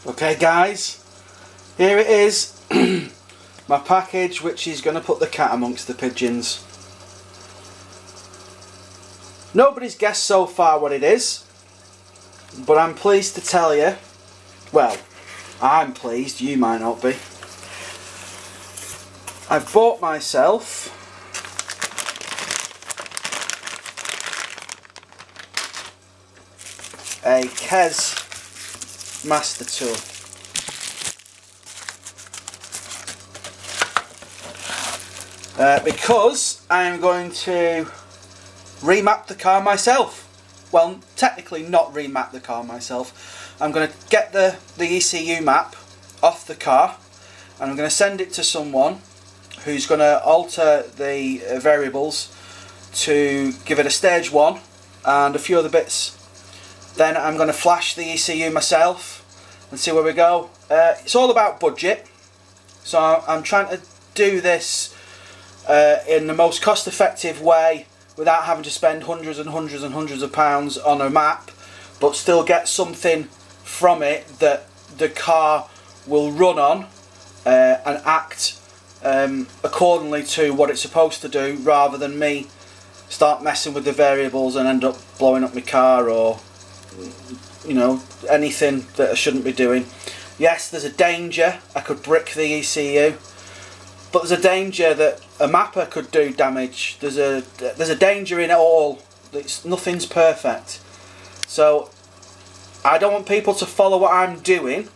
Okay guys, here it is, my package which is going to put the cat amongst the pigeons. Nobody's guessed so far what it is, but I'm pleased to tell you, well, I'm pleased, you might not be. I've bought myself a Kess master tool. Because I'm going to remap the car myself. Well, technically not remap the car myself. I'm going to get the ECU map off the car and I'm going to send it to someone who's going to alter the variables to give it a stage 1 and a few other bits. Then I'm going to flash the ECU myself and see where we go. It's all about budget, so I'm trying to do this in the most cost effective way without having to spend hundreds and hundreds and hundreds of pounds on a map, but still get something from it that the car will run on and act accordingly to what it's supposed to do, rather than me start messing with the variables and end up blowing up my car or, you know, anything that I shouldn't be doing. Yes, there's a danger I could brick the ECU, but there's a danger that a mapper could do damage. There's a danger in it all. Nothing's perfect. So I don't want people to follow what I'm doing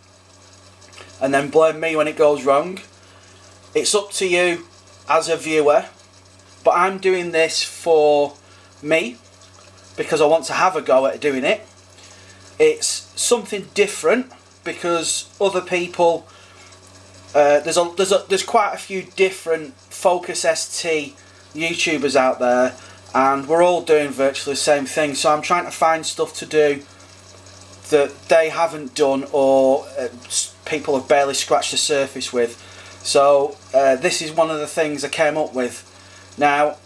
and then blame me when it goes wrong. It's up to you as a viewer, but I'm doing this for me because I want to have a go at doing it. It's something different because other people, there's quite a few different Focus ST YouTubers out there, and we're all doing virtually the same thing. So I'm trying to find stuff to do that they haven't done, or people have barely scratched the surface with. So this is one of the things I came up with. Now,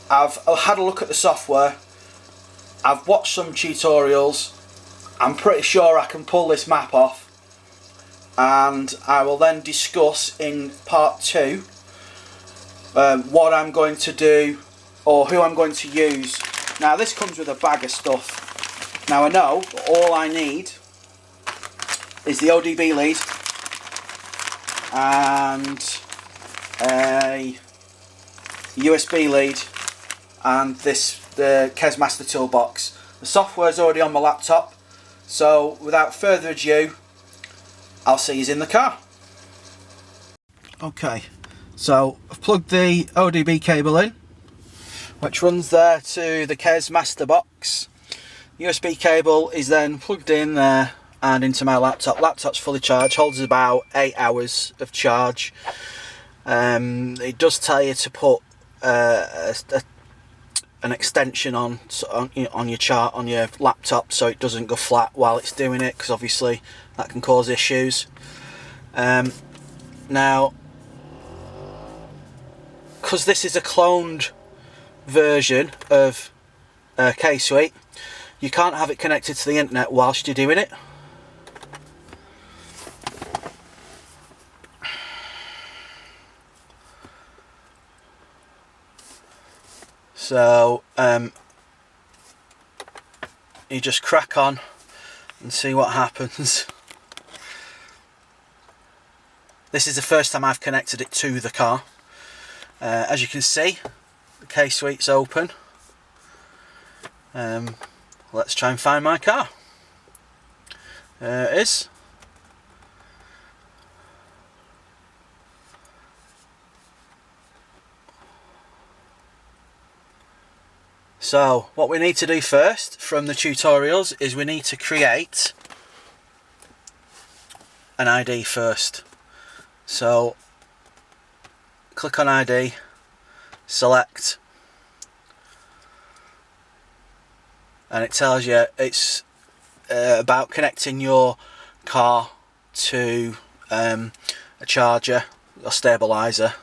I've had a look at the software, I've watched some tutorials, I'm pretty sure I can pull this map off, and I will then discuss in part 2 what I'm going to do or who I'm going to use. Now this comes with a bag of stuff. Now I know all I need is the ODB lead and a USB lead and the Kess Master Toolbox. The software is already on my laptop, so without further ado, I'll see you in the car. Okay, so I've plugged the ODB cable in, which runs there to the Kess Master Box. USB cable is then plugged in there and into my laptop. Laptop's fully charged, holds about 8 hours of charge. It does tell you to put an extension on your laptop so it doesn't go flat while it's doing it, because obviously that can cause issues. Now, because this is a cloned version of ksuite, you can't have it connected to the internet whilst you're doing it. So you just crack on and see what happens. This is the first time I've connected it to the car. As you can see, the ksuite's open. Let's try and find my car. There it is. So what we need to do first from the tutorials is we need to create an ID first. So click on ID, select, and it tells you it's about connecting your car to a charger or stabilizer.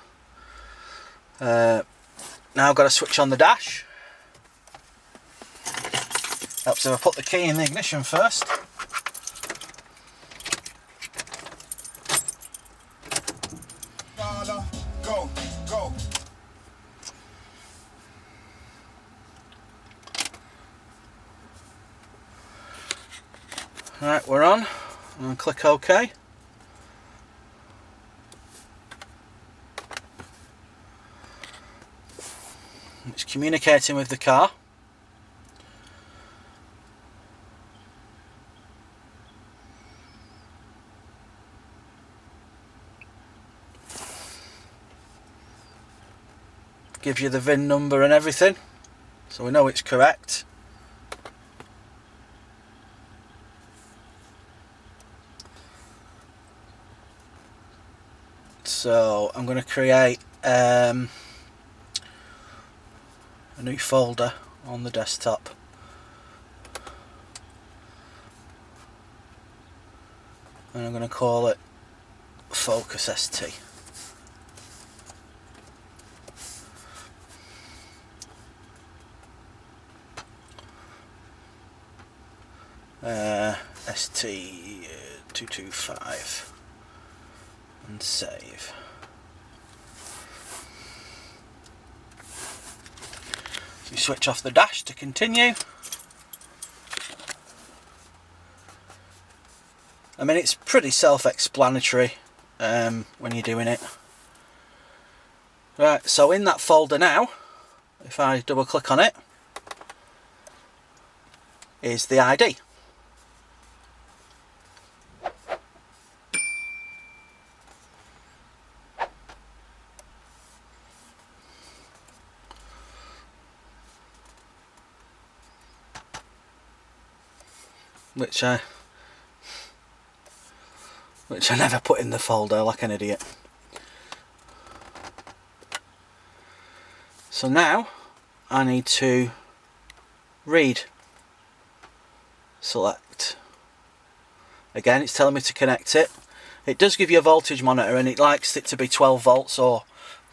Now I've got to switch on the dash. Helps if I put the key in the ignition first. Right, we're on. And click OK. It's communicating with the car. Gives you the VIN number and everything, so we know it's correct. So I'm going to create a new folder on the desktop. And I'm going to call it Focus ST. ST225 and save. So you switch off the dash to continue. I mean, it's pretty self-explanatory when you're doing it. Right, so in that folder now, if I double click on it, is the ID. Which I never put in the folder like an idiot. So now I need to read select. Again, it's telling me to connect it. It does give you a voltage monitor and it likes it to be 12 volts or,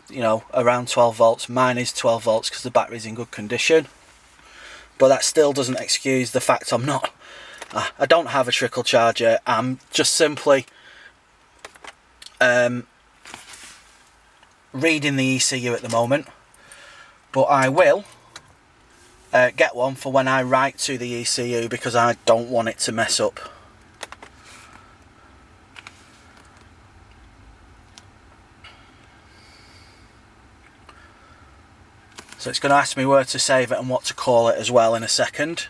you know, around 12 volts. Mine is 12 volts because the battery's in good condition. But that still doesn't excuse the fact I don't have a trickle charger. I'm just simply reading the ECU at the moment, but I will get one for when I write to the ECU because I don't want it to mess up. So it's going to ask me where to save it and what to call it as well in a second.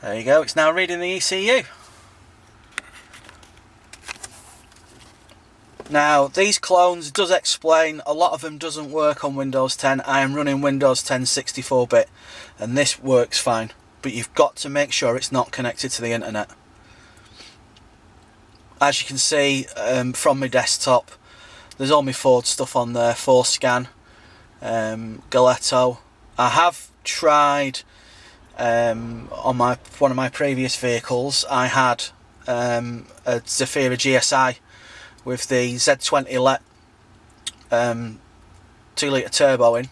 There you go, it's now reading the ECU. Now, these clones does explain, a lot of them doesn't work on Windows 10. I am running Windows 10 64-bit and this works fine. But you've got to make sure it's not connected to the internet. As you can see from my desktop, there's all my Ford stuff on there, 4Scan, Galetto. I have tried on one of my previous vehicles. I had a Zafira GSI with the Z20 LET 2-litre turbo in.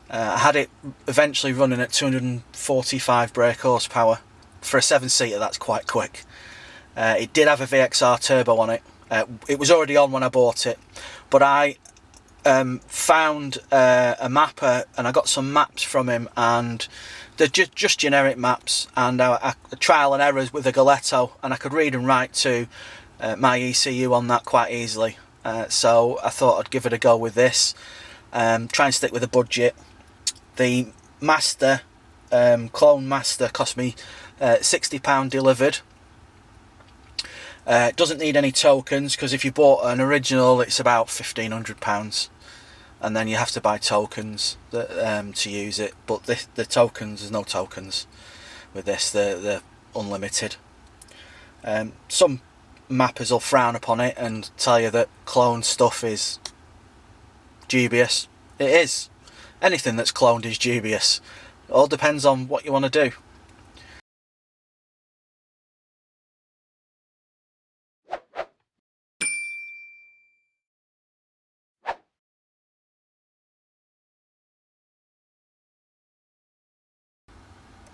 I had it eventually running at 245 brake horsepower. For a 7-seater, that's quite quick. It did have a VXR turbo on it. It was already on when I bought it, but I found a mapper and I got some maps from him, and they're just generic maps, and I trial and errors with a Galetto, and I could read and write to my ECU on that quite easily. So I thought I'd give it a go with this. Try and stick with a budget. The Master, Clone Master, cost me £60 delivered. It doesn't need any tokens, because if you bought an original it's about £1,500, and then you have to buy tokens to use it. But the tokens, there's no tokens with this, they're unlimited. Some mappers will frown upon it and tell you that clone stuff is dubious. It is. Anything that's cloned is dubious. It all depends on what you want to do.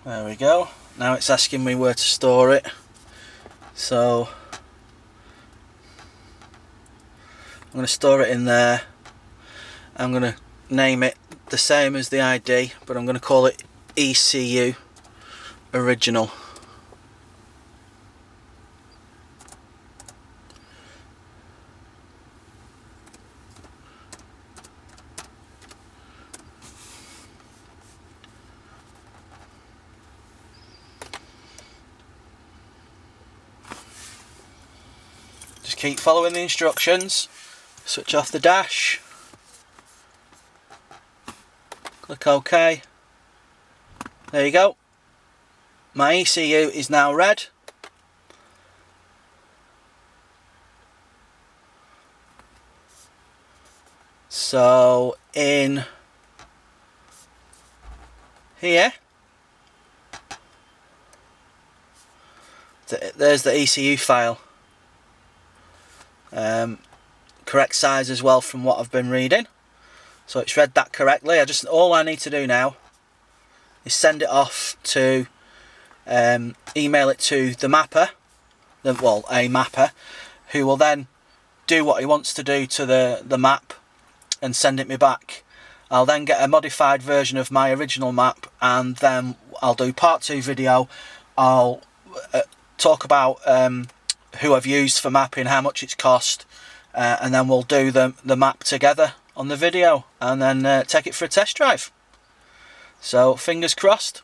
There we go. Now it's asking me where to store it. So I'm going to store it in there. I'm going to name it the same as the ID, but I'm going to call it ECU Original. Just keep following the instructions. Switch off the dash. Click OK. There you go. My ECU is now red. So in here, there's the ECU file. Correct size as well from what I've been reading. So it's read that correctly. All I need to do now is send it off to email it to the mapper, a mapper, who will then do what he wants to do to the map and send it me back. I'll then get a modified version of my original map, and then I'll do part 2 video. I'll talk about who I've used for mapping, how much it's cost, and then we'll do the map together on the video, and then take it for a test drive. So fingers crossed.